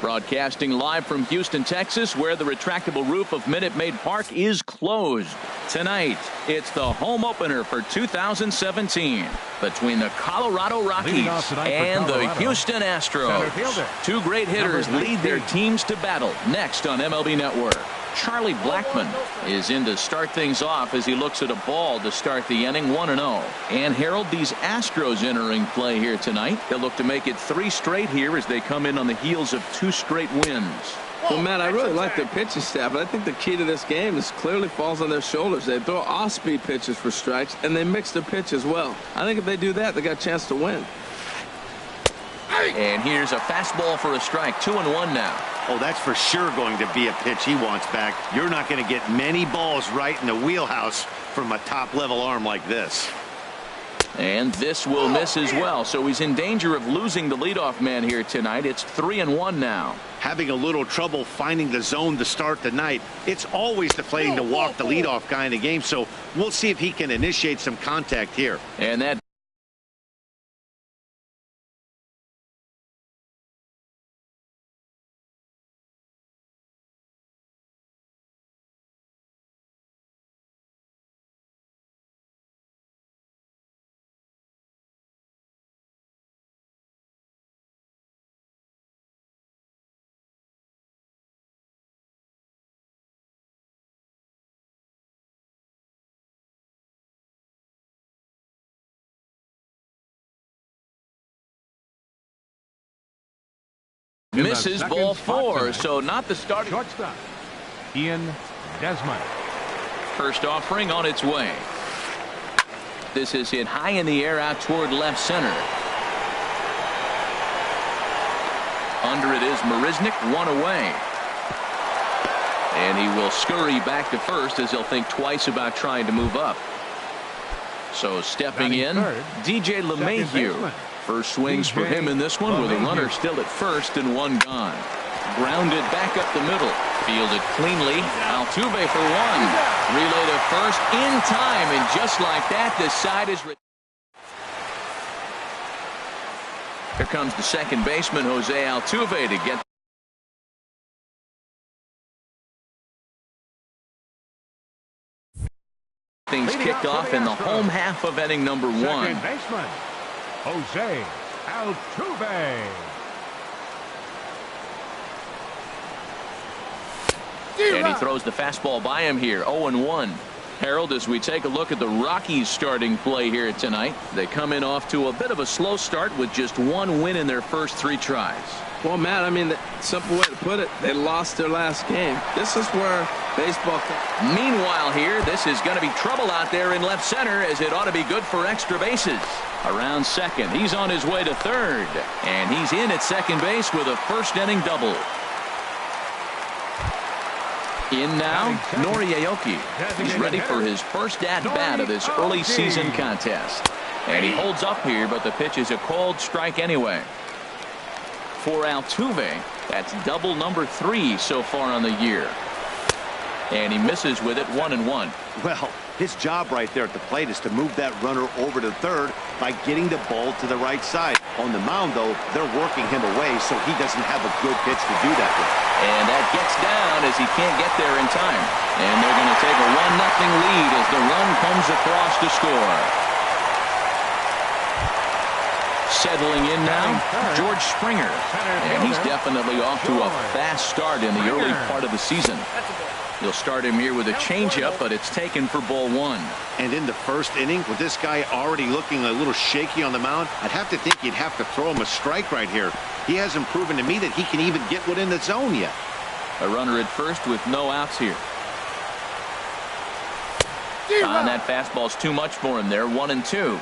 Broadcasting live from Houston, Texas, where the retractable roof of Minute Maid Park is closed. Tonight, it's the home opener for 2017 between the Colorado Rockies and the Houston Astros. Two great hitters lead their teams to battle next on MLB Network. Charlie Blackmon is in to start things off as he looks at a ball to start the inning, 1-0. And Harold, these Astros entering play here tonight. They'll look to make it 3 straight here as they come in on the heels of 2 straight wins. Well, Matt, I really like their pitching staff, but I think the key to this game is clearly falls on their shoulders. They throw off-speed pitches for strikes, and they mix their pitch as well. I think if they do that, they got a chance to win. And here's a fastball for a strike, 2-1 now. Oh, that's for sure going to be a pitch he wants back. You're not going to get many balls right in the wheelhouse from a top-level arm like this. And this will miss as well, so he's in danger of losing the leadoff man here tonight. It's 3-1 now. Having a little trouble finding the zone to start the night. It's always deflating to walk the leadoff guy in the game, so we'll see if he can initiate some contact here. And that misses ball 4, so not the starting. Shortstop, Ian Desmond. First offering on its way. This is hit high in the air out toward left center. Under it is Marisnik, 1 away. And he will scurry back to first as he'll think twice about trying to move up. So stepping in, DJ LeMahieu. First swings for him in this one with a runner still at first and 1 gone. Grounded back up the middle. Fielded cleanly. Altuve for 1. Relay to first in time, and just like that, the side is. Here comes the second baseman, Jose Altuve, to get. Things kicked off in the home half of inning number 1. Second baseman, Jose Altuve. And he throws the fastball by him here, 0-1. Harold, as we take a look at the Rockies starting play here tonight, they come in off to a bit of a slow start with just 1 win in their first 3 tries. Well, Matt, I mean, the simple way to put it, they lost their last game. This is where baseball. Meanwhile here, this is going to be trouble out there in left center, as it ought to be good for extra bases. Around second, he's on his way to third, and he's in at second base with a first inning double. In now, Nori Aoki. He's ready for his first at-bat of this early season contest. And he holds up here, but the pitch is a called strike anyway. For Altuve, that's double number 3 so far on the year. And he misses with it, 1-1. Well, his job right there at the plate is to move that runner over to third by getting the ball to the right side. On the mound, though, they're working him away, so he doesn't have a good pitch to do that with. And that gets down as he can't get there in time. And they're going to take a 1-0 lead as the run comes across to score. Settling in now, George Springer. And he's definitely off to a fast start in the early part of the season. You'll start him here with a changeup, but it's taken for ball 1. And in the first inning, with this guy already looking a little shaky on the mound, I'd have to think you'd have to throw him a strike right here. He hasn't proven to me that he can even get one in the zone yet. A runner at first with no outs here. And that fastball's too much for him there, 1-2.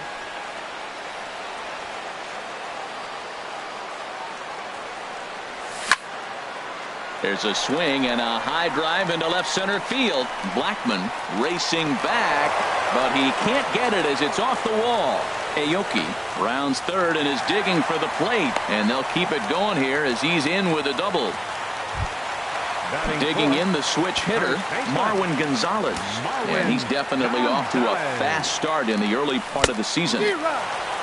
There's a swing and a high drive into left center field. Blackmon racing back, but he can't get it as it's off the wall. Aoki rounds third and is digging for the plate, and they'll keep it going here as he's in with a double. Digging in the switch hitter, Marwin Gonzalez. And he's definitely off to a fast start in the early part of the season.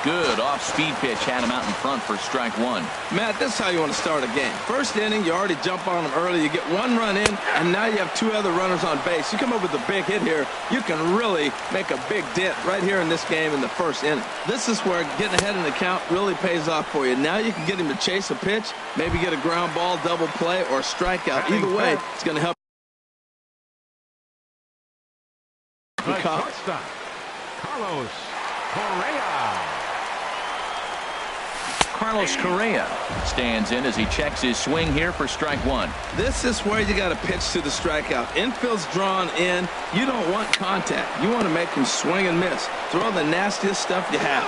good off-speed pitch had him out in front for strike one. Matt, this is how you want to start a game. First inning, you already jump on them early. You get one run in, and now you have two other runners on base. You come up with a big hit here, you can really make a big dent right here in this game in the first inning. This is where getting ahead in the count really pays off for you. Now you can get him to chase a pitch, maybe get a ground ball, double play, or a strikeout. Either way, it's going to help. The shortstop, Carlos Correa. Carlos Correa stands in as he checks his swing here for strike one. This is where you got to pitch to the strikeout. Infield's drawn in. You don't want contact. You want to make him swing and miss. Throw the nastiest stuff you have.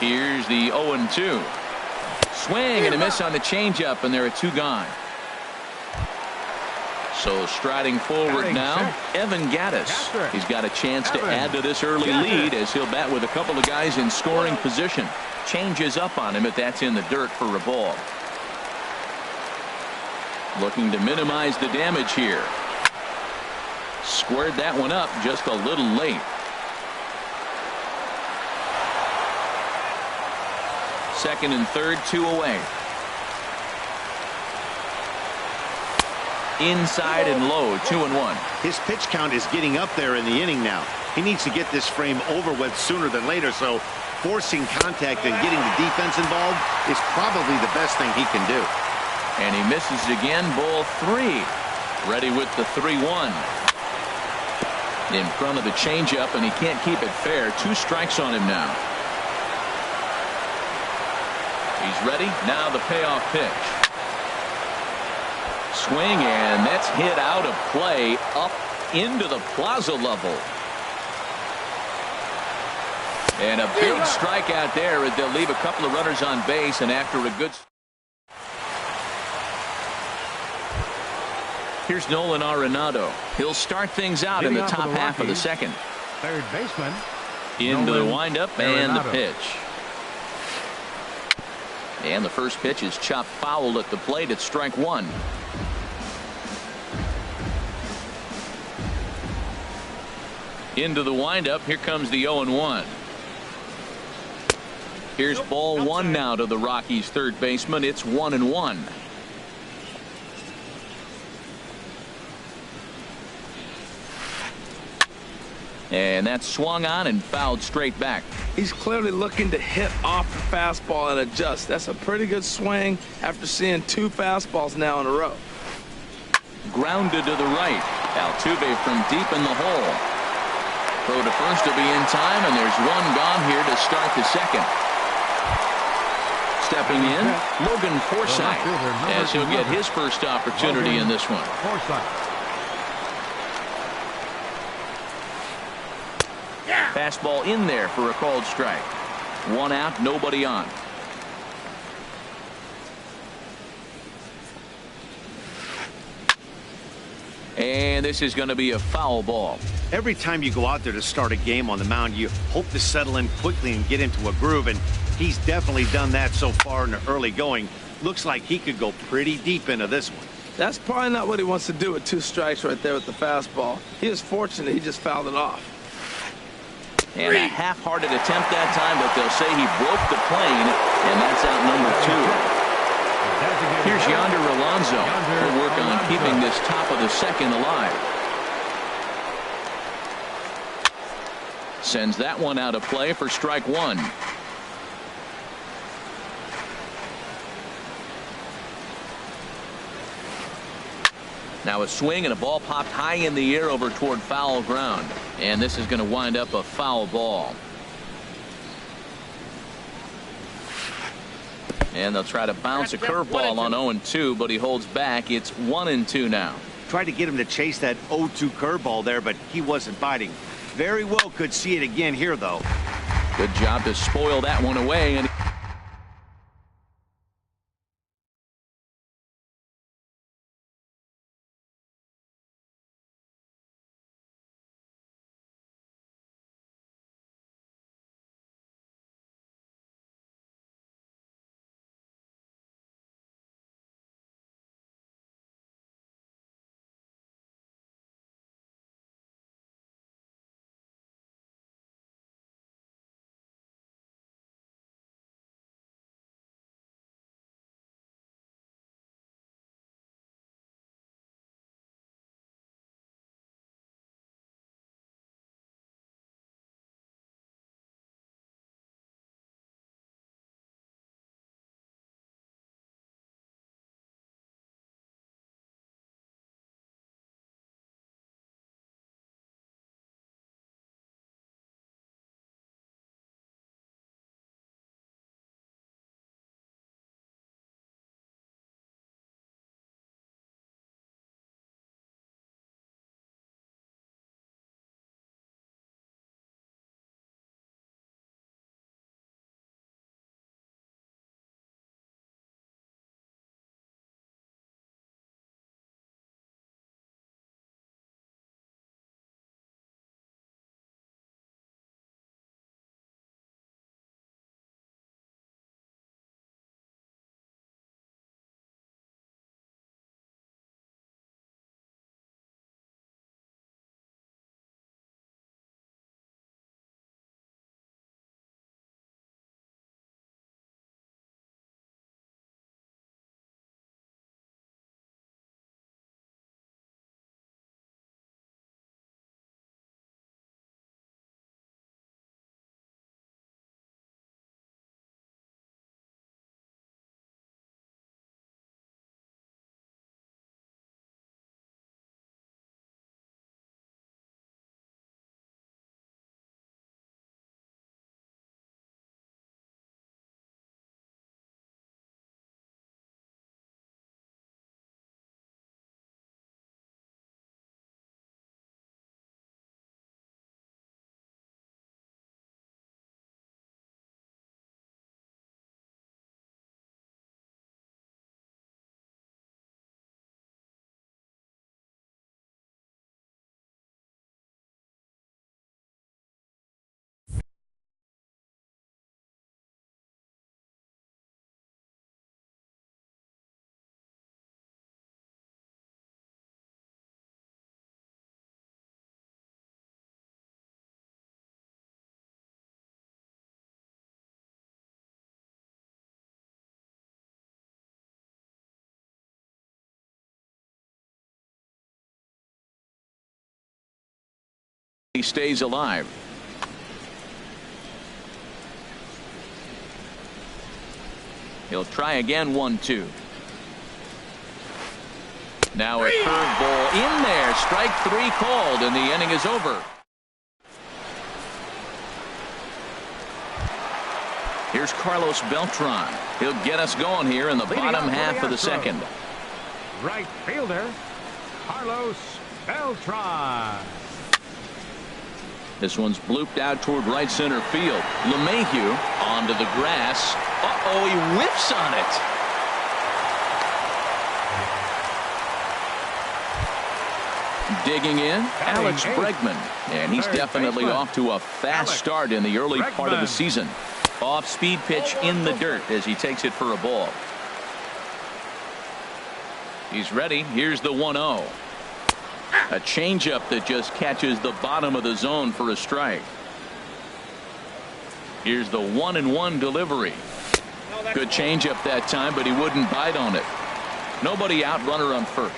Here's the 0-2. Swing and a miss on the changeup, and there are two gone. So striding forward now, Evan Gattis. He's got a chance to add to this early lead as he'll bat with a couple of guys in scoring position. Changes up on him if that's in the dirt for a ball. Looking to minimize the damage here. Squared that one up just a little late. Second and third, 2 away. Inside and low, 2-1. His pitch count is getting up there in the inning now. He needs to get this frame over with sooner than later, so forcing contact and getting the defense involved is probably the best thing he can do. And he misses again, ball 3. Ready with the 3-1. In front of the changeup, and he can't keep it fair. 2 strikes on him now. He's ready. Now the payoff pitch. Swing, and that's hit out of play up into the plaza level. And a big strikeout there as they'll leave a couple of runners on base, and after a good. Here's Nolan Arenado. He'll start things out in the top half of the second. Third baseman. Into the windup and the pitch. And the first pitch is chopped foul at the plate at strike one. Into the windup. Here comes the 0-1. Here's ball 1 now to the Rockies' third baseman. It's 1-1. And that's swung on and fouled straight back. He's clearly looking to hit off the fastball and adjust. That's a pretty good swing after seeing 2 fastballs now in a row. Grounded to the right. Altuve from deep in the hole. Throw to first will be in time, and there's one gone here to start the second. Stepping in, Logan Forsythe, as he'll get his first opportunity in this one. Fastball in there for a called strike. 1 out, nobody on. And this is going to be a foul ball. Every time you go out there to start a game on the mound, you hope to settle in quickly and get into a groove, and he's definitely done that so far in the early going. Looks like he could go pretty deep into this one. That's probably not what he wants to do with 2 strikes right there with the fastball. He is fortunate he just fouled it off. And a half-hearted attempt that time, but they'll say he broke the plane, and that's out number 2. Here's Yonder Alonso. He'll work on keeping this top of the second alive. Sends that one out of play for strike 1. Now a swing and a ball popped high in the air over toward foul ground. And this is going to wind up a foul ball. And they'll try to bounce a curveball on 0-2, but he holds back. It's 1-2 now. Tried to get him to chase that 0-2 curveball there, but he wasn't biting. Very well could see it again here, though. Good job to spoil that one away. And He stays alive. He'll try again, 1-2. Now a curveball in there. Strike 3 called, and the inning is over. Here's Carlos Beltran. He'll get us going here in the bottom half of the second. Right fielder, Carlos Beltran. This one's blooped out toward right center field. LeMahieu onto the grass. Uh-oh, he whiffs on it. Digging in, Alex Bregman. And he's definitely off to a fast start in the early part of the season. Off-speed pitch in the dirt as he takes it for a ball. He's ready. Here's the 1-0. A changeup that just catches the bottom of the zone for a strike. Here's the 1-1 delivery. Good changeup that time, but he wouldn't bite on it. Nobody out, runner on first.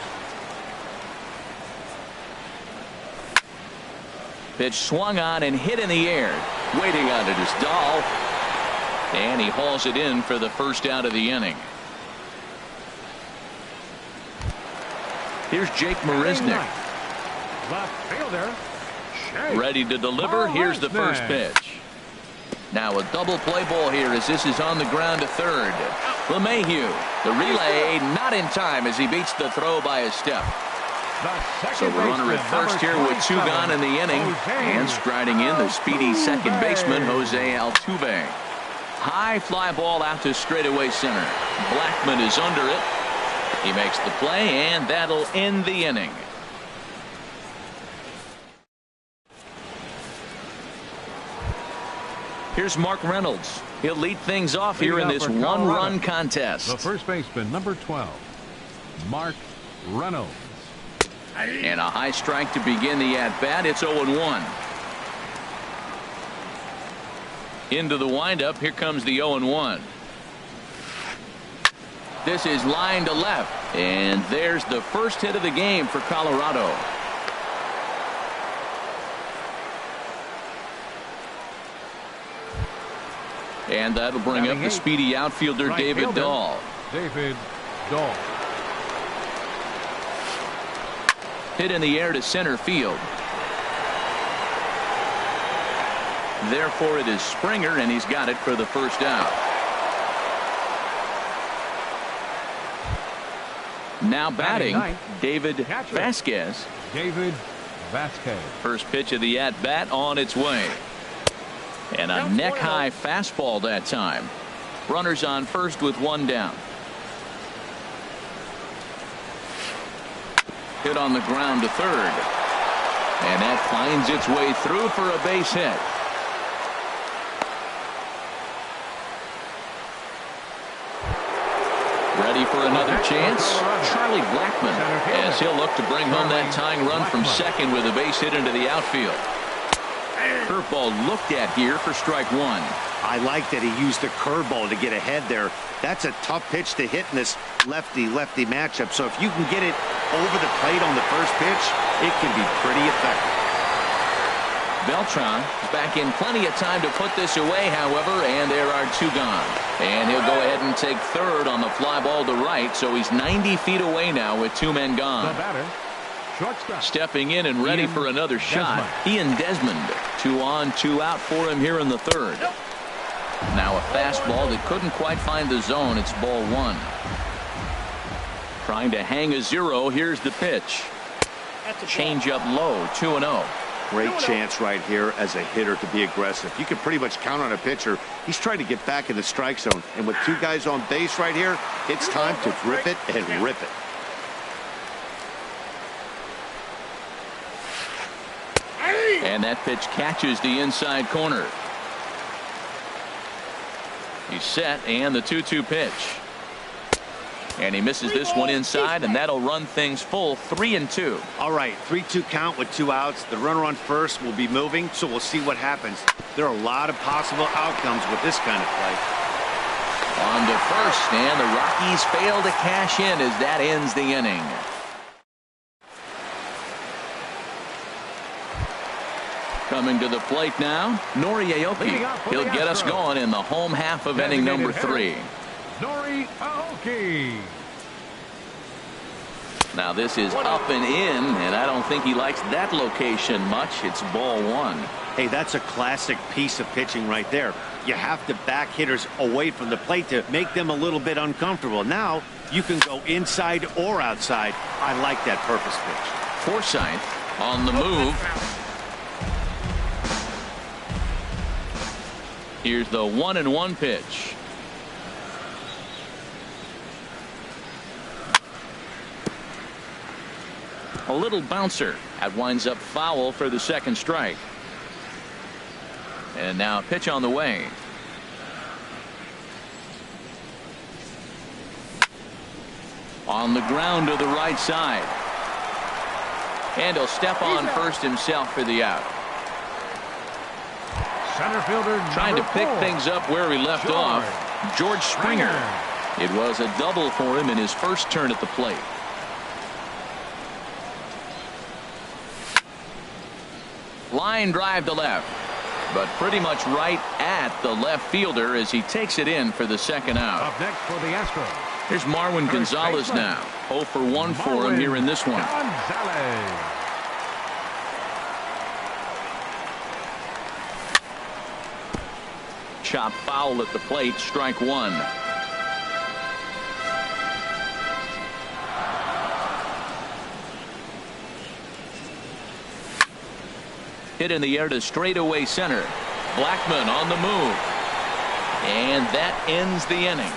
Pitch swung on and hit in the air. Waiting on it is Dahl. And he hauls it in for the first out of the inning. Here's Jake Marisnick. Left fielder, ready to deliver. Here's the first pitch. Now a double play ball here as this is on the ground to third. LeMahieu, the relay not in time as he beats the throw by a step. So the runner at first here with 2 gone in the inning, and striding in the speedy second baseman Jose Altuve. High fly ball out to straightaway center. Blackman is under it. He makes the play, and that'll end the inning. Here's Mark Reynolds. He'll lead things off here in this one-run contest. The first baseman, number 12, Mark Reynolds. And a high strike to begin the at-bat. It's 0-1. Into the windup. Here comes the 0-1. This is line to left. And there's the first hit of the game for Colorado. And that'll bring up the speedy outfielder David Dahl. David Dahl. Hit in the air to center field. Therefore it is Springer, and he's got it for the first out. Now batting, David Vasquez. David Vasquez. First pitch of the at-bat on its way. And a neck-high fastball that time. Runners on first with 1 down. Hit on the ground to third. And that finds its way through for a base hit. Ready for another chance? Charlie Blackmon, as he'll look to bring home that tying run from second with a base hit into the outfield. Curveball looked at here for strike 1. I like that he used the curveball to get ahead there. That's a tough pitch to hit in this lefty-lefty matchup. So if you can get it over the plate on the first pitch, it can be pretty effective. Beltran is back in plenty of time to put this away, however, and there are 2 gone. And he'll go ahead and take third on the fly ball to right, so he's 90 feet away now with 2 men gone. The batter, shortstop. Stepping in and ready for another shot, Ian Desmond. 2 on, 2 out for him here in the third. Now a fastball that couldn't quite find the zone. It's ball 1. Trying to hang a 0. Here's the pitch. Change up low, 2-0. Great chance right here as a hitter to be aggressive. You can pretty much count on a pitcher. He's trying to get back in the strike zone. And with 2 guys on base right here, it's time to grip it and rip it. And that pitch catches the inside corner. He's set, and the 2-2 pitch. And he misses this one inside, and that'll run things full 3-2. All right, 3-2 count with 2 outs. The runner on first will be moving, so we'll see what happens. There are a lot of possible outcomes with this kind of play. On to first, and the Rockies fail to cash in as that ends the inning. Coming to the plate now, Nori Aoki. He'll get us going in the home half of inning number 3. Nori Aoki. Now this is up and in, and I don't think he likes that location much. It's ball 1. Hey, that's a classic piece of pitching right there. You have to back hitters away from the plate to make them a little bit uncomfortable. Now you can go inside or outside. I like that purpose pitch. Forsythe on the move. Here's the 1-1 pitch. A little bouncer. That winds up foul for the second strike. And now pitch on the way. On the ground to the right side. And he'll step on first himself for the out. Center fielder Trying to pick things up where he left off. George Springer. It was a double for him in his first turn at the plate. Line drive to left, but pretty much right at the left fielder as he takes it in for the second out. Up next for the Astros. Here's Marwin Gonzalez now. 0 for 1 for him here in this one. Gonzalez. Chop foul at the plate, strike 1. Hit in the air to straightaway center. Blackman on the move. And that ends the inning.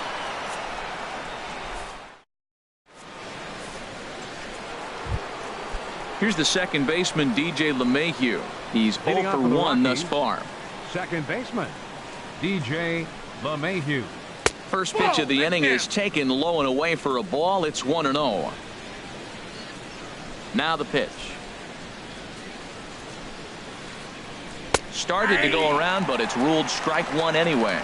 Here's the second baseman, DJ LeMahieu. He's 0 for 1 thus far. Second baseman, DJ LeMahieu. First pitch of the inning is taken low and away for a ball. It's 1-0. Now the pitch. Started to go around, but it's ruled strike 1 anyway.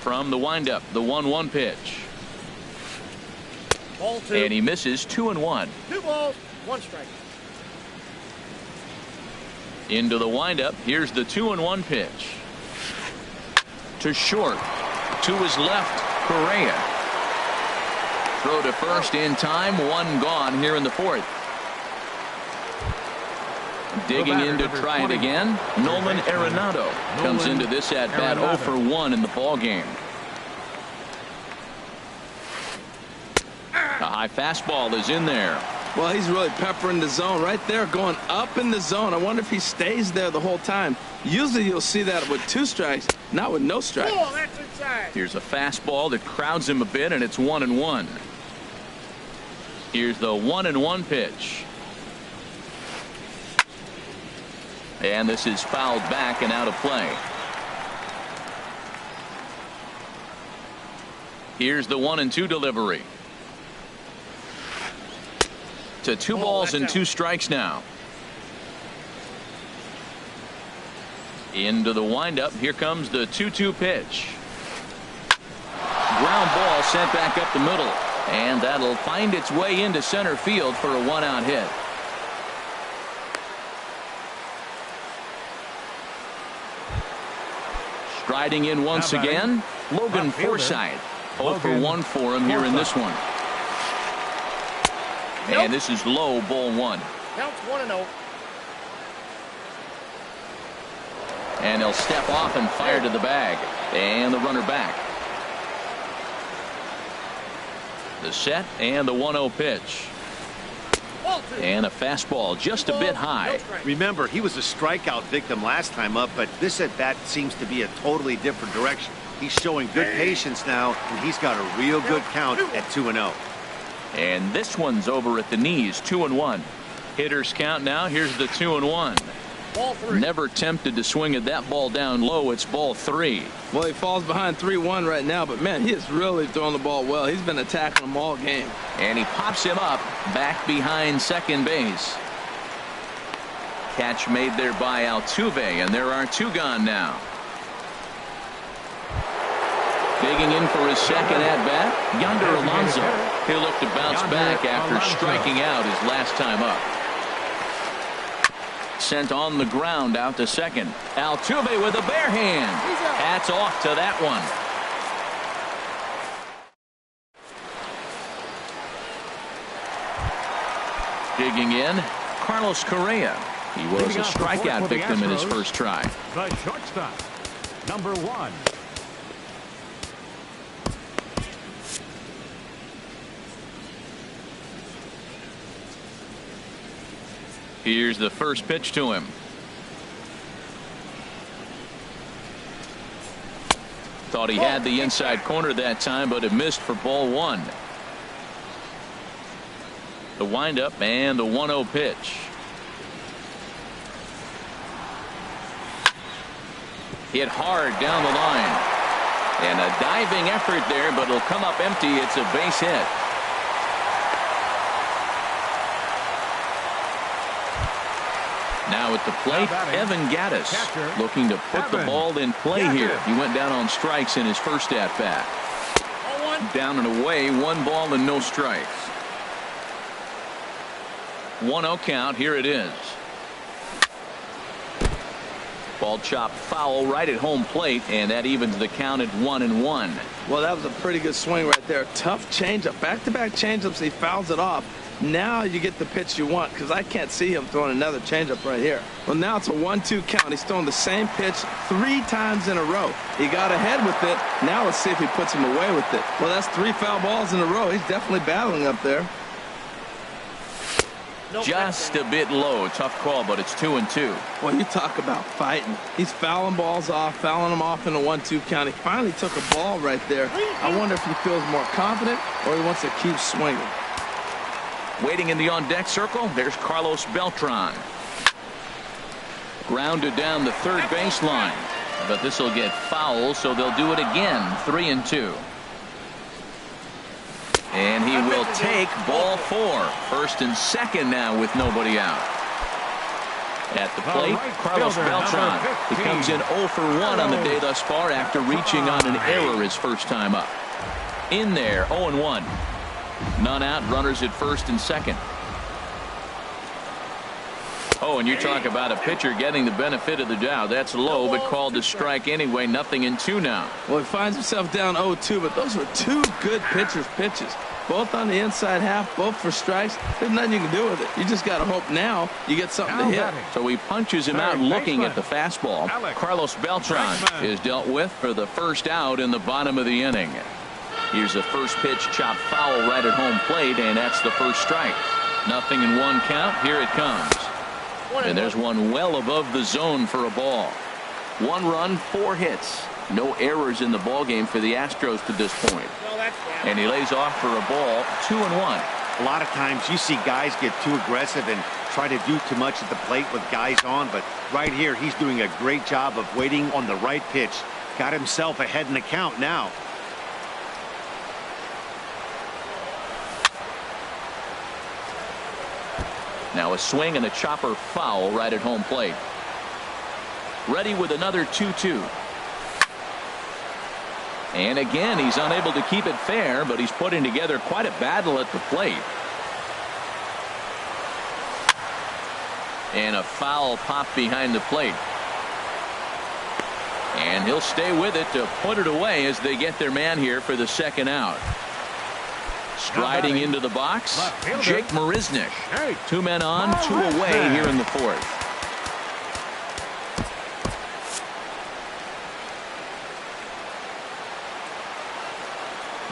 From the windup, the 1-1 pitch. Ball 2. And he misses 2-1. 2 balls, 1 strike. Into the windup. Here's the 2-1 pitch. To short. To his left, Correa. Throw to first in time. 1 gone here in the 4th. Digging in to try it again. Nolan Arenado comes into this at bat 0 for 1 in the ball game. A high fastball is in there. Well, he's really peppering the zone right there, going up in the zone. I wonder if he stays there the whole time. Usually you'll see that with 2 strikes, not with no strikes. Oh, that's inside. Here's a fastball that crowds him a bit, and it's 1-1. Here's the 1-1 pitch. And this is fouled back and out of play. Here's the 1-2 delivery. To 2 balls and 2 strikes now. Into the windup. Here comes the 2-2 pitch. Ground ball sent back up the middle. And that'll find its way into center field for a 1-out hit. Striding in once again, Logan Forsythe. 0 for 1 for him here in this one. And this is low, ball 1. Counts 1-0. And he'll step off and fire to the bag. And the runner back. The set and the 1-0 pitch. And a fastball just a bit high. Remember, he was a strikeout victim last time up, but this at bat seems to be a totally different direction. He's showing good patience now, and he's got a real good count at 2-0. And this one's over at the knees, 2-1. Hitters count now. Here's the 2-1. Ball 3. Never tempted to swing at that ball down low. It's ball 3. Well, he falls behind 3-1 right now, but man, he is really throwing the ball well. He's been attacking them all game. And he pops him up back behind second base. Catch made there by Altuve, and there are 2 gone now. Digging in for his second at-bat, Yonder Alonso. He'll look to bounce back after striking out his last time up. sent on the ground out to second. Altuve with a bare hand. Hats off to that one. Digging in, Carlos Correa. He was a strikeout victim in his first try. The shortstop, number 1. Here's the first pitch to him. Thought he had the inside corner that time, but it missed for ball 1. The windup and the 1-0 pitch. Hit hard down the line. And a diving effort there, but it'll come up empty. It's a base hit. Now at the plate, Evan Gattis looking to put the ball in play here. He went down on strikes in his first at-bat. Down and away, 1 ball and no strikes. 1-0 count. Here it is. Ball chopped foul right at home plate, and that evens the count at 1-1. Well, that was a pretty good swing right there. Tough changeup. Back-to-back changeups. He fouls it off. Now you get the pitch you want, because I can't see him throwing another changeup right here. Well, now it's a 1-2 count. He's throwing the same pitch 3 times in a row. He got ahead with it. Now let's see if he puts him away with it. Well, that's 3 foul balls in a row. He's definitely battling up there. Just a bit low. Tough call, but it's 2-2. Well, you talk about fighting. He's fouling balls off, fouling them off in a 1-2 count. He finally took a ball right there. I wonder if he feels more confident or he wants to keep swinging. Waiting in the on-deck circle, there's Carlos Beltran. Grounded down the third baseline. But this will get foul, so they'll do it again. 3-2. And he will take ball 4. First and second now with nobody out. At the plate, Carlos Beltran. He comes in 0 for 1 on the day thus far after reaching on an error his first time up. In there, 0-1. None out, runners at first and second. Oh, and you talk about a pitcher getting the benefit of the doubt. That's low, but called to strike anyway. 0-2 now. Well, he finds himself down 0-2, but those were 2 good pitchers' pitches. Both on the inside half, both for strikes. There's nothing you can do with it. You just got to hope now you get something to hit. So he punches him out looking at the fastball. Carlos Beltran is dealt with for the first out in the bottom of the inning. Here's the first pitch, chopped foul right at home plate, and that's the first strike. 0-1 count. Here it comes. And there's one well above the zone for a ball. 1 run, 4 hits. No errors in the ball game for the Astros to this point. And he lays off for a ball. 2-1. A lot of times you see guys get too aggressive and try to do too much at the plate with guys on, but right here he's doing a great job of waiting on the right pitch. Got himself ahead in the count now. Now a swing and a chopper foul right at home plate. Ready with another 2-2. And again, he's unable to keep it fair, but he's putting together quite a battle at the plate. And a foul pop behind the plate. And he'll stay with it to put it away as they get their man here for the second out. Striding into the box, Jake Marisnick. 2 men on, 2 away here in the 4th.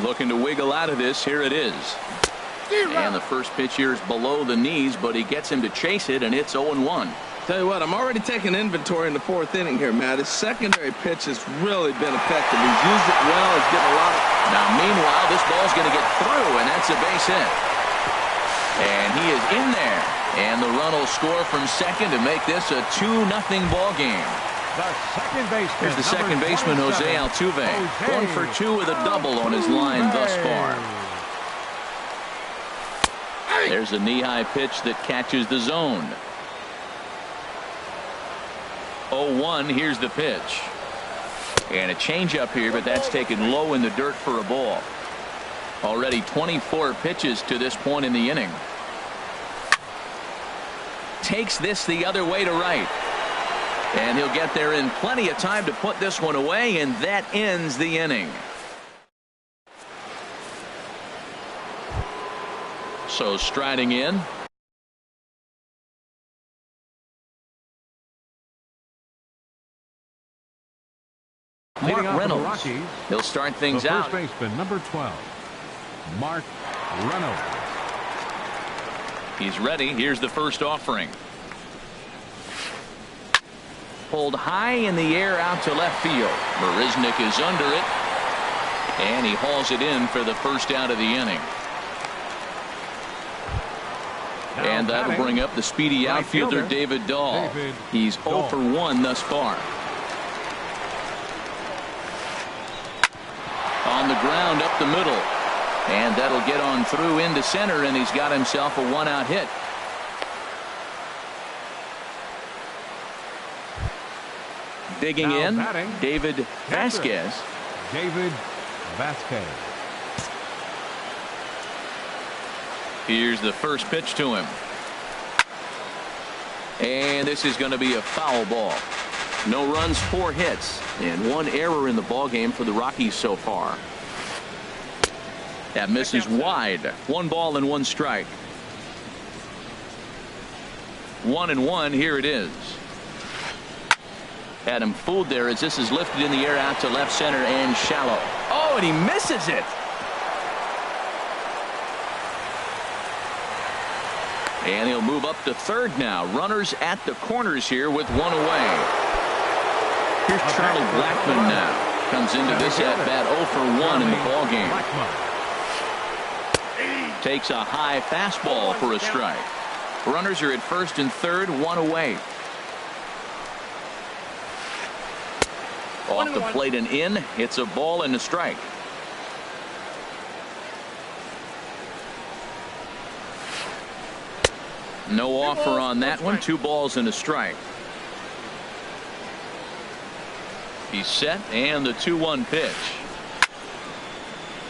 Looking to wiggle out of this. Here it is. And the first pitch here is below the knees, but he gets him to chase it, and it's 0-1. Tell you what, I'm already taking inventory in the 4th inning here, Matt. His secondary pitch has really been effective. He's used it well. He's getting a lot of... Now, meanwhile, this ball's going to get through, and that's a base hit. And he is in there. And the run will score from second to make this a 2-0 ball game. Here's the second baseman, Jose Altuve. 1 for 2 with a double on his line thus far. There's a knee-high pitch that catches the zone. 0-1. Here's the pitch. And a changeup here, but that's taken low in the dirt for a ball. Already 24 pitches to this point in the inning. takes this the other way to right. And he'll get there in plenty of time to put this one away, and that ends the inning. So striding in. Mark Reynolds. He'll start things out. First baseman, number 12, Mark Reynolds. He's ready. Here's the first offering. Pulled high in the air out to left field. Marisnik is under it. And he hauls it in for the first out of the inning. And that'll bring up the speedy outfielder David Dahl. He's 0 for 1 thus far. On the ground up the middle. And that'll get on through into center, and he's got himself a one-out hit. Digging in, David Vasquez. David Vasquez. Here's the first pitch to him. And this is going to be a foul ball. No runs, 4 hits, and 1 error in the ballgame for the Rockies so far. That misses wide. 1 ball and 1 strike. 1-1. Here it is. Had him fooled there as this is lifted in the air out to left center and shallow. Oh, and he misses it. And he'll move up to third now. Runners at the corners here with 1 away. Here's Charlie Blackmon now. Comes into this at bat 0 for 1 in the ballgame. Takes a high fastball for a strike. Runners are at first and third, 1 away. Off the plate and in. It's a ball and a strike. No offer on that one. 2 balls and a strike. He's set, and the 2-1 pitch.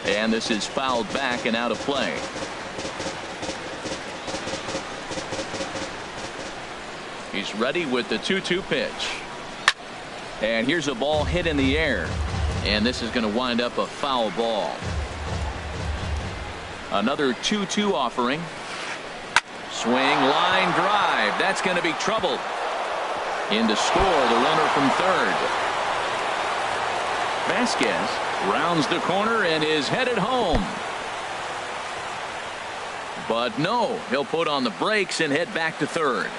And this is fouled back and out of play. He's ready with the 2-2 pitch. And here's a ball hit in the air. And this is going to wind up a foul ball. Another 2-2 offering. Swing, line drive. That's going to be trouble. In to score the runner from third. Vasquez rounds the corner and is headed home. But no, he'll put on the brakes and head back to third.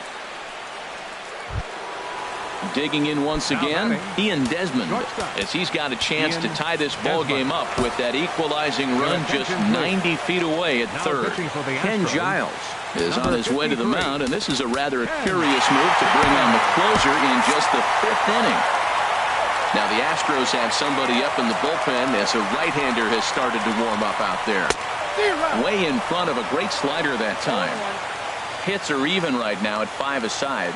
Digging in once again, Ian Desmond, as he's got a chance to tie this ball game up with that equalizing run just 90 feet away at third. Ken Giles is on his way to the mound, and this is a rather curious move to bring on the closer in just the 5th inning. Now the Astros have somebody up in the bullpen as a right-hander has started to warm up out there. Way in front of a great slider that time. Hits are even right now at 5 aside.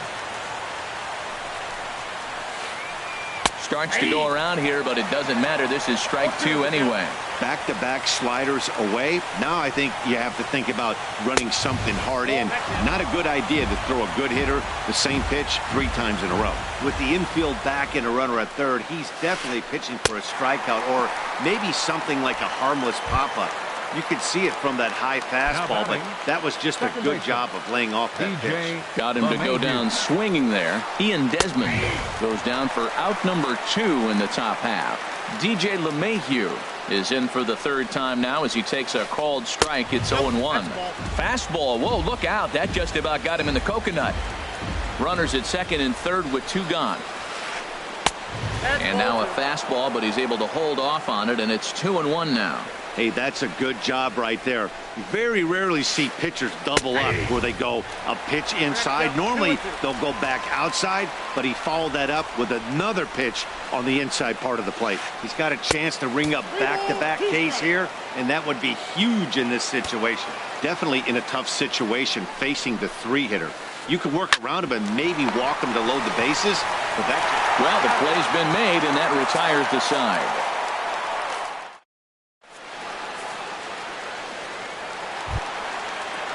Starts to go around here, but it doesn't matter. This is strike 2 anyway. Back-to-back sliders away. Now I think you have to think about running something hard in. Not a good idea to throw a good hitter the same pitch 3 times in a row. With the infield back and a runner at third, he's definitely pitching for a strikeout or maybe something like a harmless pop-up. You could see it from that high fastball, but that was just a good job of laying off that pitch. Got him to go down swinging there. Ian Desmond goes down for out number 2 in the top half. DJ LeMahieu is in for the 3rd time now as he takes a called strike. It's 0-1. Fastball. Whoa, look out. That just about got him in the coconut. Runners at second and third with 2 gone. And now a fastball, but he's able to hold off on it, and it's 2-1 now. Hey, that's a good job right there. You very rarely see pitchers double up where they go a pitch inside. Normally, they'll go back outside, but he followed that up with another pitch on the inside part of the plate. He's got a chance to ring up back-to-back Ks here, and that would be huge in this situation. Definitely in a tough situation facing the 3-hitter. You could work around him and maybe walk him to load the bases, but that... Well, the play's been made, and that retires the side.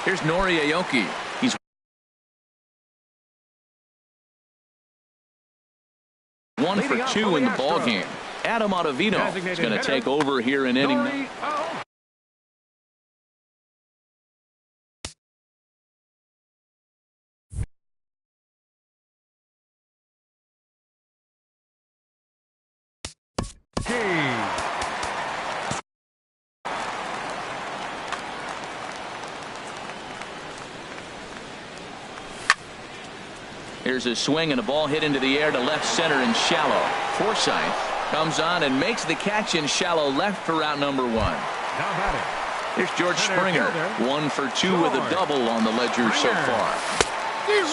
Here's Nori Aoki. 2 in the ball game. Adam Ottavino is going to take over here in inning. Here's a swing and a ball hit into the air to left center and shallow. Forsythe comes on and makes the catch in shallow left for out number 1. Here's George Springer, 1 for 2 with a double on the ledger so far.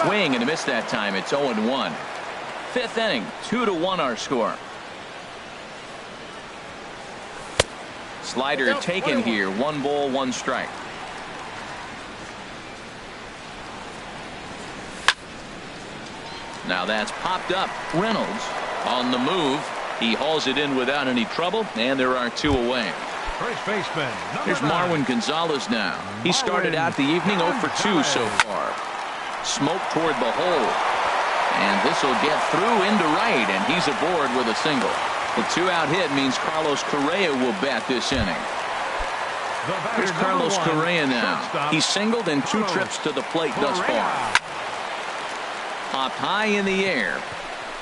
Swing and a miss that time. It's 0-1. 5th inning, 2-1 our score. Slider taken here. 1 ball, 1 strike. Now that's popped up. Reynolds on the move. He hauls it in without any trouble, and there are 2 away. First baseman. Here's Marwin Gonzalez now. He started out the evening 0 for 2 so far. Smoke toward the hole. And this will get through into right, and he's aboard with a single. The 2-out hit means Carlos Correa will bat this inning. Here's Carlos Correa now. He's singled in 2 trips to the plate thus far. Popped high in the air.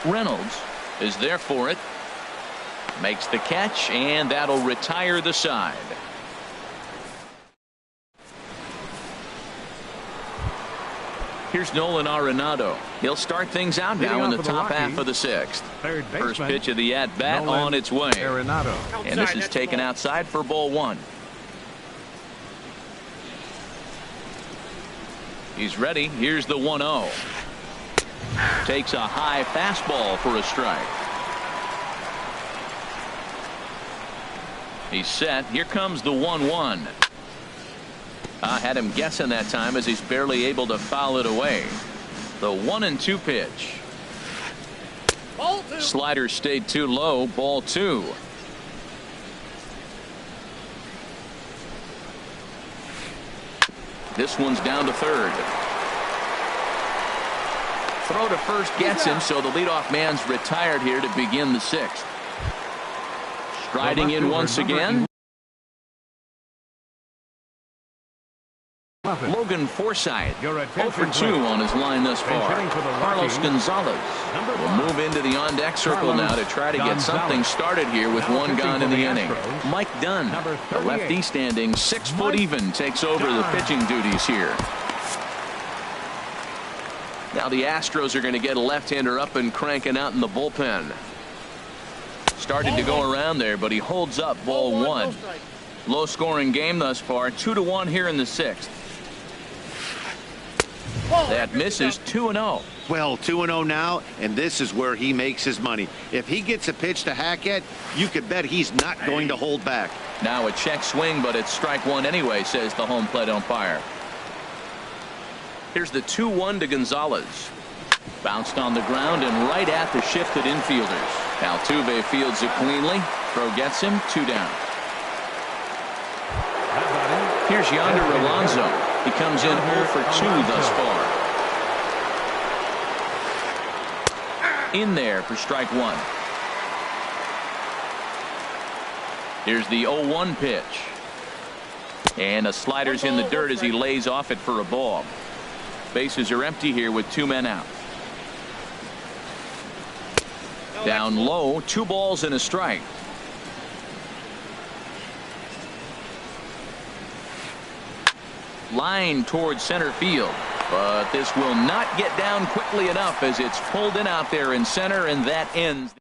Reynolds is there for it. Makes the catch, and that'll retire the side. Here's Nolan Arenado. He'll start things out now in the top half of the 6th. First pitch of the at-bat on its way. And this is taken outside for ball 1. He's ready. Here's the 1-0. Takes a high fastball for a strike. He's set. Here comes the 1-1. I had him guessing that time as he's barely able to foul it away. The 1-2 pitch. Slider stayed too low. Ball 2. This one's down to third. Throw to first gets him, so the leadoff man's retired here to begin the 6th. Striding in once again. Logan Forsythe, 0 for 2 on his line thus far. Carlos Gonzalez will move into the on-deck circle now to try to get something started here with 1 gone in the inning. Mike Dunn, the lefty standing 6 foot even, takes over the pitching duties here. Now the Astros are going to get a left-hander up and cranking out in the bullpen. Started to go around there, but he holds up. Ball 1. Low-scoring game thus far. 2-1 here in the 6th. That misses. 2-0. Well, 2-0 now, and this is where he makes his money. If he gets a pitch to hack at, you could bet he's not going to hold back. Now a check swing, but it's strike 1 anyway, says the home plate umpire. Here's the 2-1 to Gonzalez. Bounced on the ground and right at the shifted infielders. Altuve fields it cleanly. Throw gets him. 2 down. Here's Yonder Alonso. He comes in 0 for 2 thus far. In there for strike 1. Here's the 0-1 pitch. And a slider's in the dirt as he lays off it for a ball. Bases are empty here with 2 men out. Down low, 2 balls and a strike. Line towards center field, but this will not get down quickly enough as it's pulled in out there in center, and that ends.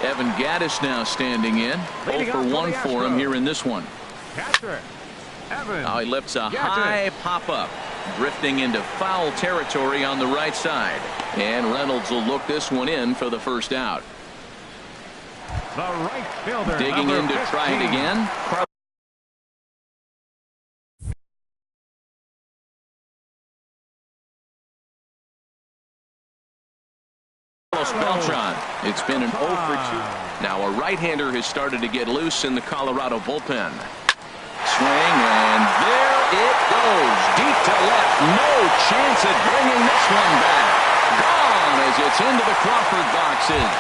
Evan Gattis now standing in. 0 for 1 for him here in this one. Now he lifts a high pop-up, drifting into foul territory on the right side. And Reynolds will look this one in for the first out. The right fielder, digging in to try it again. Carlos Beltran. It's been an 0 for 2. Now a right-hander has started to get loose in the Colorado bullpen. Swing, and there It goes deep to left. No chance at bringing this one back. Gone as it's into the Crawford boxes.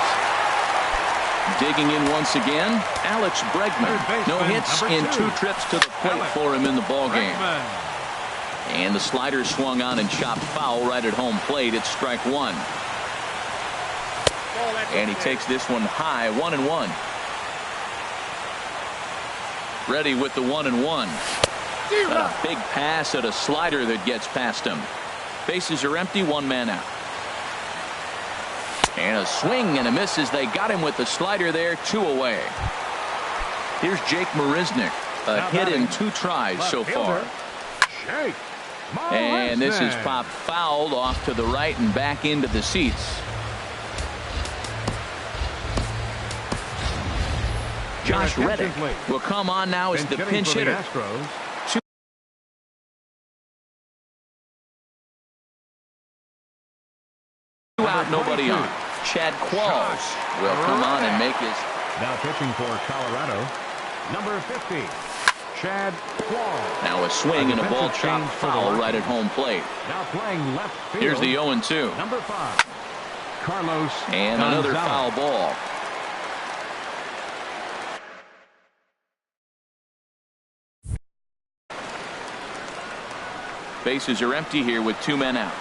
Digging in once again, Alex Bregman. No hits in 2 trips to the plate for him in the ballgame. And the slider swung on and chopped foul right at home plate. It's strike 1. And he takes this one high, 1-1. Ready with the 1-1. And a big pass at a slider that gets past him. Bases are empty, 1 man out. And a swing and a miss as they got him with the slider there, 2 away. Here's Jake Marisnick. A hit in 2 tries so far. And this is popped fouled off to the right and back into the seats. Josh Reddick will come on now as the pinch hitter. 2 out, nobody on. Chad Qualls will come on and make his. Now pitching for Colorado, number 50, Chad Qualls. Now a swing and a ball chopped foul right at home plate. Now playing left field. Here's the 0-2. Number 5, Carlos. And another foul ball. Bases are empty here with 2 men out.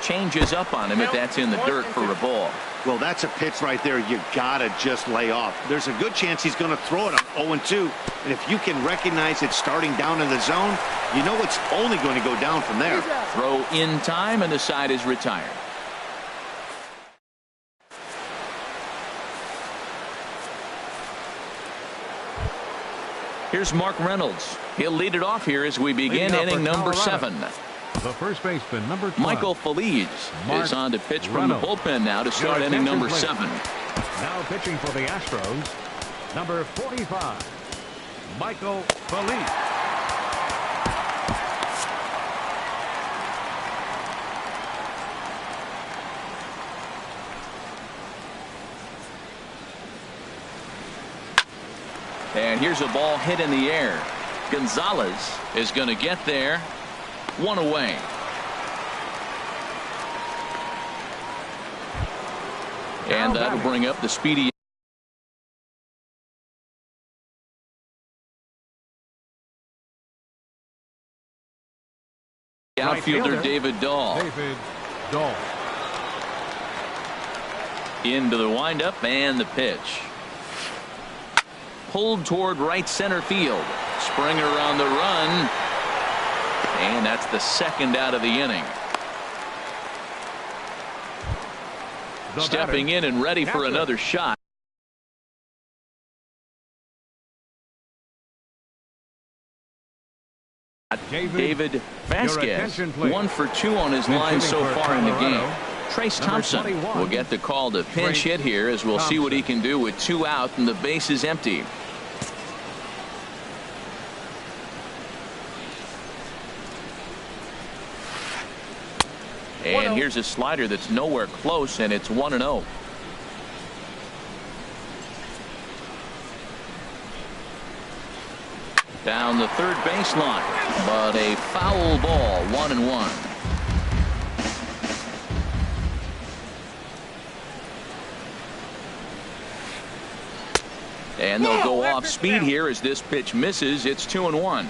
Changes up on him if that's in the dirt for a ball. Well, that's a pitch right there you gotta just lay off. There's a good chance he's going to throw it on 0-2, and if you can recognize it starting down in the zone, you know it's only going to go down from there. Throw in time, and the side is retired. Here's Mark Reynolds. He'll lead it off here as we begin inning number 7. The first baseman, number 12, Michael Feliz is on to pitch from the bullpen now to start inning number 7. Now pitching for the Astros, number 45, Michael Feliz. And here's a ball hit in the air. Gonzalez is going to get there. 1 away. And that'll bring up the speedy outfielder David Dahl. Into the windup and the pitch. Pulled toward right center field. Springer on the run. And that's the 2nd out of the inning. Stepping in and ready for another shot. David Vasquez, 1 for 2 on his line so far in the game. Trace Thompson will get the call to pinch hit here as we'll see what he can do with 2 out and the base is empty. And here's a slider that's nowhere close, and it's 1-0. Down the third baseline, but a foul ball, 1-1. And they'll go off speed here as this pitch misses. It's 2-1.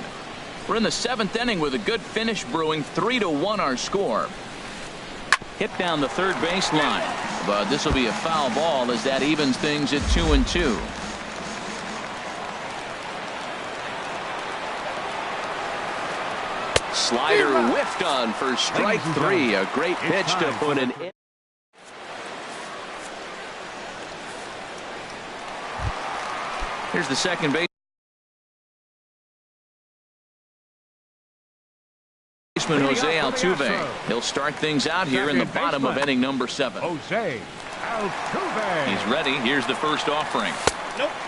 We're in the 7th inning with a good finish brewing. 3-1 our score. Hit down the third baseline, but this will be a foul ball as that evens things at 2-2. Slider whiffed on for strike 3. A great pitch to put an in. Here's the second base. Jose Altuve. He'll start things out here in the bottom of inning number 7. Jose Altuve. He's ready. Here's the first offering.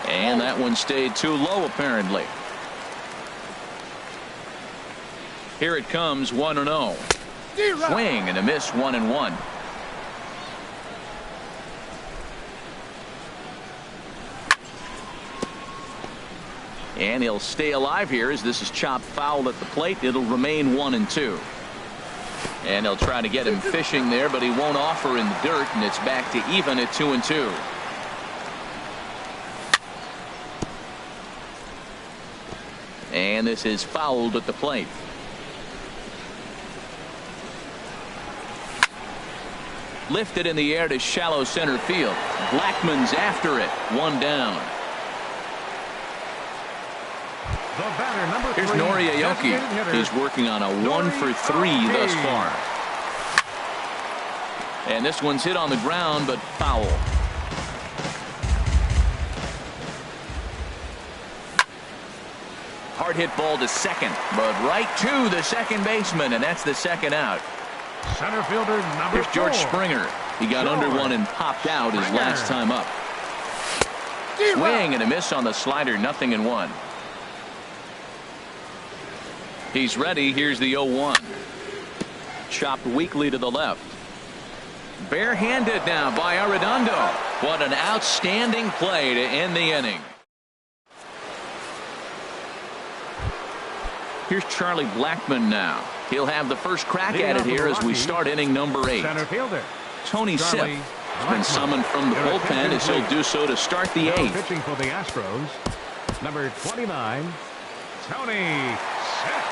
And that one stayed too low apparently. Here it comes, 1-0. Swing and a miss, 1-1. And he'll stay alive here as this is chopped foul at the plate. It'll remain 1-2. And they'll try to get him fishing there, but he won't offer in the dirt, and it's back to even at 2-2. And this is fouled at the plate. Lifted in the air to shallow center field. Blackman's after it. One down. The batter, number Here's 3, Nori Aoki. designated hitter, He's working on a 1-for-3 thus far. And this one's hit on the ground, but foul. Hard hit ball to second, but right to the second baseman, and that's the second out. Center fielder number Here's George 4. Springer. He got under one and popped out his last time up. Swing and a miss on the slider, 0-1. He's ready. Here's the 0-1. Chopped weakly to the left. Barehanded now by Arredondo. What an outstanding play to end the inning. Here's Charlie Blackman now. He'll have the first crack at it here as we start inning number 8. Center fielder Tony Sipp Charlie has been summoned from the bullpen as he'll do so to start the 8th. pitching for the Astros, number 29, Tony Sipp.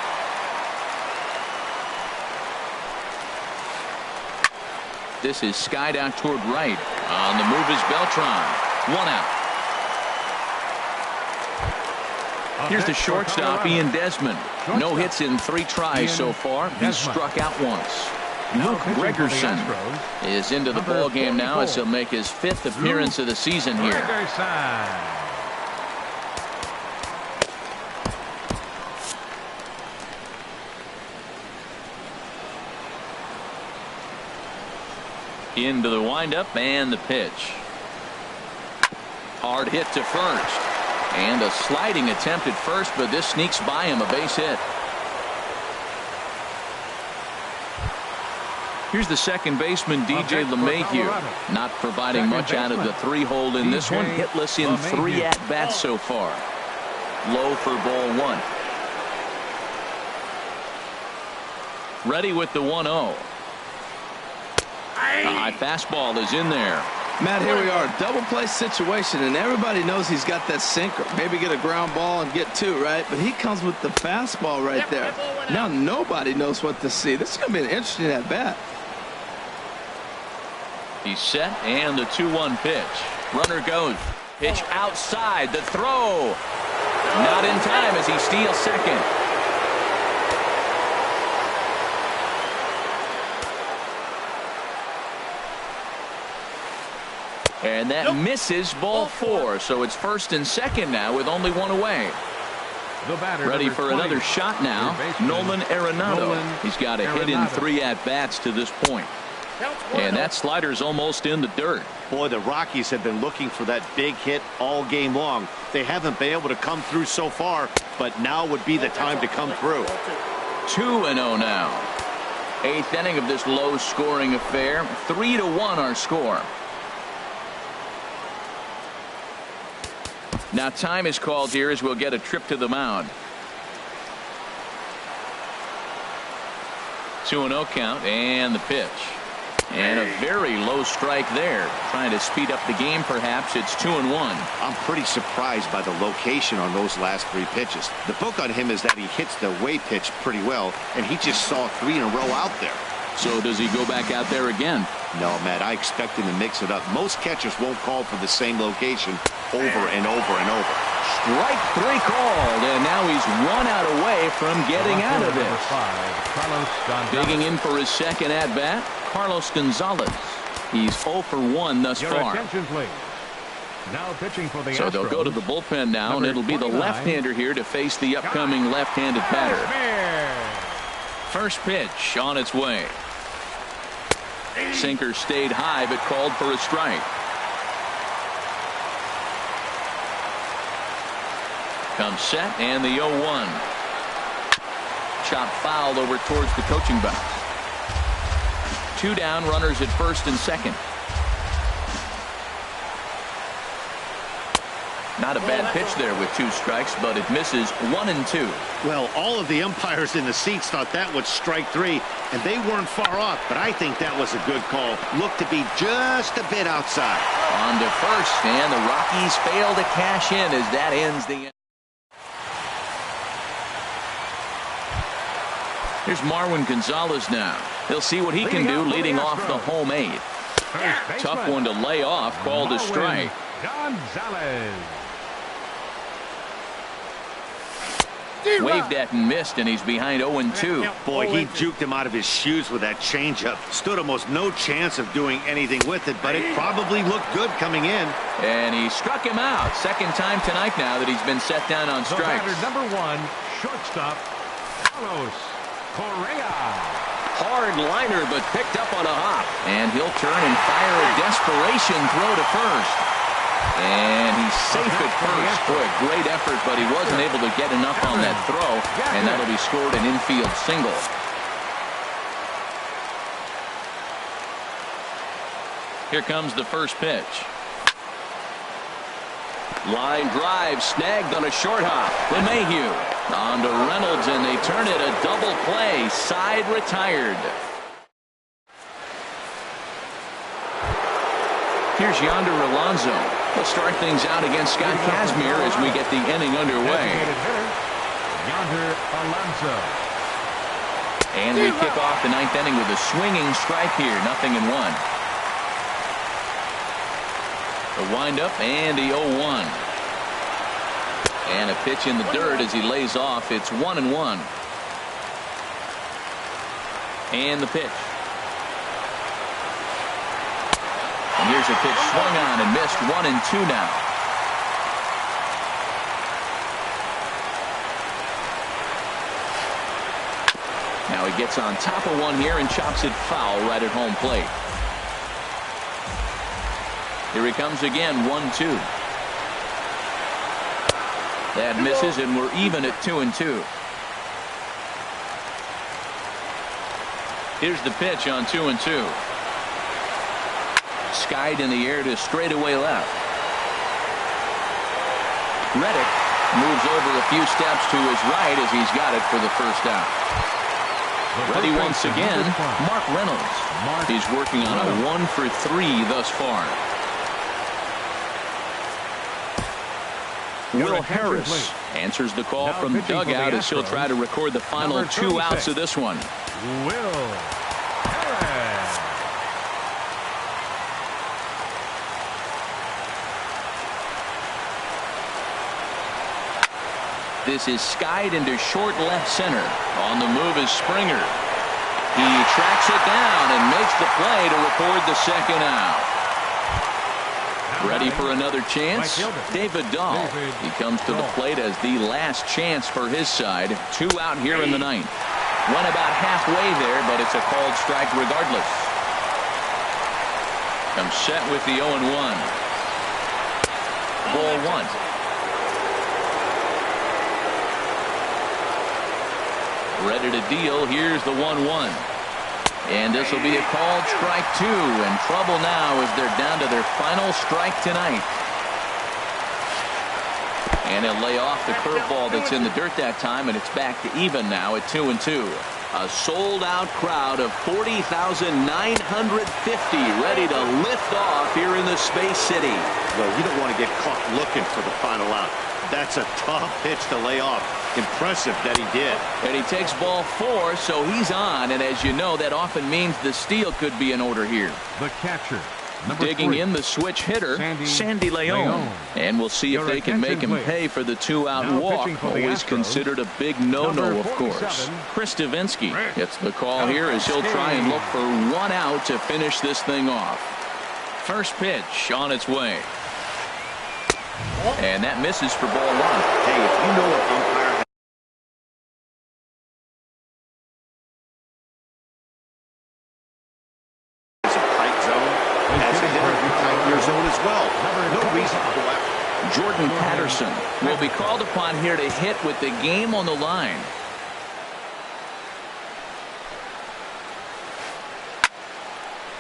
This is skied out toward right. On the move is Beltran. 1 out. Here's the shortstop, Ian Desmond. No hits in 3 tries so far. He's struck out once. Luke Gregerson is into the ball game now as he'll make his 5th appearance of the season here. Into the windup and the pitch. Hard hit to first. And a sliding attempt at first, but this sneaks by him, a base hit. Here's the second baseman, DJ LeMahieu. Not providing much out of the 3-hole in this one. Hitless in 3 at-bats so far. Low for ball 1. Ready with the 1-0. The high fastball is in there. Matt, here we are, double play situation, and everybody knows he's got that sinker. Maybe get a ground ball and get 2, right? But he comes with the fastball right there. Now nobody knows what to see. This is going to be an interesting at-bat. He's set, and the 2-1 pitch. Runner goes. Pitch outside. The throw. Not in time as he steals second. And that misses ball 4. So it's first and second now with only 1 away. Ready for another shot now. Nolan Arenado. He's got a hit in 3 at-bats to this point. And that slider's almost in the dirt. Boy, the Rockies have been looking for that big hit all game long. They haven't been able to come through so far, but now would be the time to come through. 2-0 now. 8th inning of this low-scoring affair. 3-1 our score. Now time is called here as we'll get a trip to the mound. 2-0 count and the pitch. And a very low strike there. Trying to speed up the game perhaps. It's 2-1. I'm pretty surprised by the location on those last 3 pitches. The book on him is that he hits the way pitch pretty well, and he just saw 3 in a row out there. So does he go back out there again? No, Matt, I expect him to mix it up. Most catchers won't call for the same location over and over and over. Strike 3 called, and now he's 1 out away from getting out of this. Digging in for his second at-bat, Carlos Gonzalez. He's 0 for 1 thus far. Now pitching for the So they'll go to the bullpen now, and it'll be the left-hander here to face the upcoming left-handed batter. First pitch on its way. Sinker stayed high but called for a strike. Comes set and the 0-1. Chop fouled over towards the coaching box. 2 down, runners at first and second. Not a bad pitch there with 2 strikes, but it misses 1 and 2. Well, all of the umpires in the seats thought that was strike 3, and they weren't far off, but I think that was a good call. Looked to be just a bit outside. On to first, and the Rockies fail to cash in as that ends the... Here's Marwin Gonzalez now. He'll see what he can do leading off the home 8th. Tough one to lay off, called a strike. Gonzalez. Waved at and missed, and he's behind 0-2. Boy, he juked him out of his shoes with that changeup. Stood almost no chance of doing anything with it, but it probably looked good coming in. And he struck him out. Second time tonight now that he's been set down on strikes. Number 1, shortstop, Carlos Correa. Hard liner, but picked up on a hop. And he'll turn and fire a desperation throw to first. And he's safe at first. Boy, great effort, but he wasn't able to get enough on that throw. And that'll be scored an infield single. Here comes the first pitch. Line drive snagged on a short hop. LeMahieu on to Reynolds, and they turn it a double play. Side retired. Here's Yonder Alonso. He'll start things out against Scott Kazmir as we get the inning underway. Yonder Alonso. And we kick off the 9th inning with a swinging strike here. 0-1. The windup and the 0-1. And a pitch in the dirt as he lays off. It's 1-1. And the pitch. And here's a pitch swung on and missed. 1-2 now. Now he gets on top of one here and chops it foul right at home plate. Here he comes again, 1-2. That misses, and we're even at 2-2. Here's the pitch on 2-2. Skied in the air to straightaway left. Reddick moves over a few steps to his right as he's got it for the first out. Ready once again, Mark Reynolds. He's working on a 1 for 3 thus far. Will Harris answers the call from the dugout as he'll try to record the final 2 outs of this one. Will Harris. This is skied into short left center. On the move is Springer. He tracks it down and makes the play to record the second out. Ready for another chance? David Dahl. He comes to the plate as the last chance for his side. 2 out here in the 9th. Went about halfway there, but it's a called strike regardless. Comes set with the 0-1. Ball 1. Ready to deal. Here's the 1-1. And this will be a called strike 2. In trouble now as they're down to their final strike tonight. And he'll lay off the curveball that's in the dirt that time, and it's back to even now at 2-2. A sold-out crowd of 40,950 ready to lift off here in the Space City. Well, you don't want to get caught looking for the final out. That's a tough pitch to lay off. Impressive that he did. And he takes ball 4, so he's on. And as you know, that often means the steal could be in order here. The catcher. Digging in the switch hitter, Sandy Leon. And we'll see if they can make him pay for the 2-out walk. Always considered a big no-no, of course. Chris Davinsky gets the call here as he'll try and look for 1 out to finish this thing off. First pitch on its way. And that misses for ball 1. Hey, if you know an umpire has a tight zone, as a hitter, you tighten your zone as well. No reason to go after. Jordan Patterson will be called upon here to hit with the game on the line.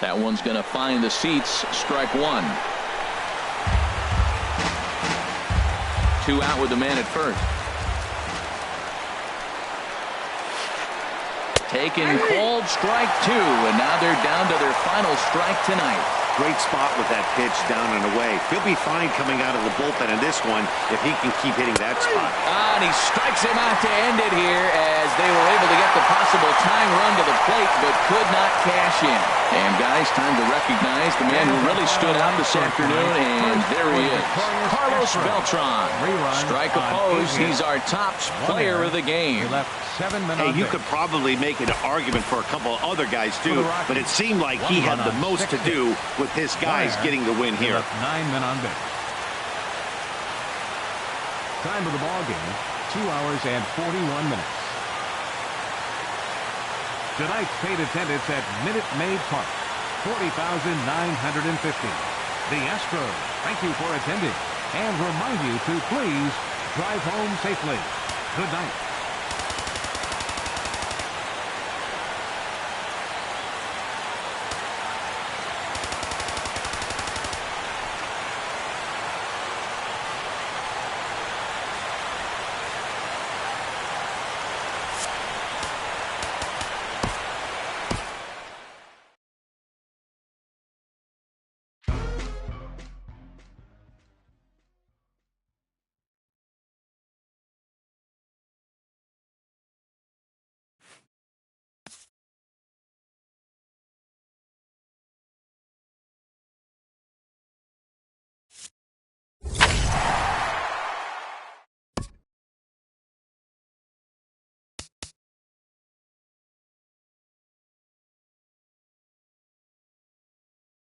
That one's going to find the seats. Strike 1. 2 out with the man at first. Taken called strike 2, and now they're down to their final strike tonight. Great spot with that pitch down and away. He'll be fine coming out of the bullpen in this one if he can keep hitting that spot. And he strikes him out to end it here as they were able to get the possible tying run to the plate but could not cash in. And guys, time to recognize the man who really stood out this afternoon, and there he is. Carlos Beltran. Strike opposed. He's our top player of the game. Hey, you could probably make an argument for a couple of other guys too, but it seemed like he had the most to do with his guys getting the win here. 9 men on base. Time of the ball game, 2 hours and 41 minutes. Tonight's paid attendance at Minute Maid Park, 40,950. The Astros thank you for attending and remind you to please drive home safely. Good night.